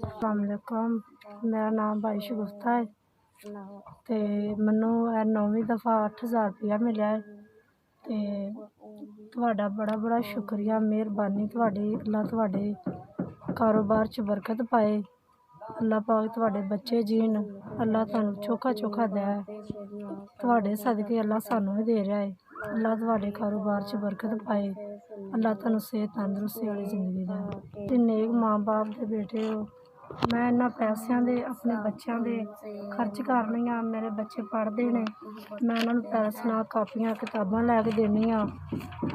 अस्सलामुअलैकुम, मेरा नाम भाई शगुफ्ता है ते मैनू 9वीं दफ़ा 8,000 रुपया मिला है ते तुहाडा बड़ा बड़ा शुक्रिया, मेहरबानी तुहाडी। अल्लाह तुहाडे कारोबार च बरकत पाए, अल्लाह पाक तुहाडे बच्चे जीन, अल्लाह तुहानू चोखा चोखा दै, तुहाडे सदके अल्लाह सानू भी दे रहा है। अल्लाह तुहाडे कारोबार च बरकत पाए, अल्लाह तुहानू सेहत तंदरुस्ती वाली जिंदगी दे। ते नेक माँ बाप दे बेटे हो, मैं इन्हां पैसों दे अपने बच्चों दे खर्च करनी हाँ। मेरे बच्चे पढ़ते हैं, मैं उन्होंने पेंसिलां कापियां किताबां लैके देनी हाँ।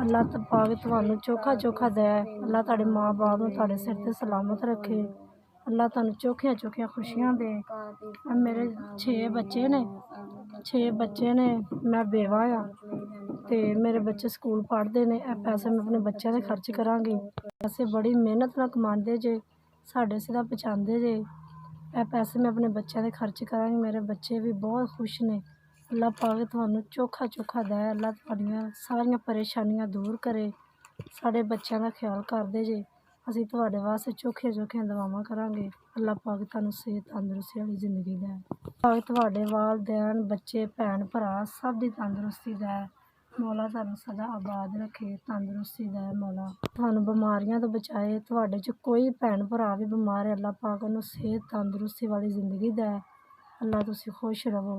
अल्लाह पाक तुहानू चोखा चोखा दै, अल्लाह तुहाडे माँ बाप नू तुहाडे सिर ते सलामत रखे, अल्लाह तुहानू चोखियां चोखियां खुशियां दे। मेरे 6 बच्चे ने, मैं बेवा हाँ ते मेरे बच्चे स्कूल पढ़ते हैं। यह पैसे मैं अपने बच्चों के खर्च करांगी। पैसे बड़ी मेहनत नाल कमांदे जे, साढ़े सिरा पहुँचाते जे। यह पैसे मैं अपने बच्चों के खर्च करांगी, मेरे बच्चे भी बहुत खुश ने। अल्लाह पाक तुहानू चोखा चोखा दै, अल्लाह तुहाडियां सारियां परेशानियां दूर करे, साढ़े बच्चों का ख्याल करदे जे। असीं तुहाडे वास्ते चोखियां चोखियां दुआवां करांगे, अल्लाह पाक तुहानू सेहत तंदरुस्ती वाली जिंदगी दै। पाक तुहाडे वालदैन बच्चे भैन भरा सब दी तंदरुस्ती दै, मौला तुहानू सदा आबाद रखे, तंदरुस्ती दै मौला, तुहानू बीमारियां तो बचाए। तुहाडे च कोई भैन भरा भी बीमार है, अल्लाह पाक उन्नू सेहत तंदरुस्ती वाली जिंदगी दै। अल्लाह तुसीं खुश रवो।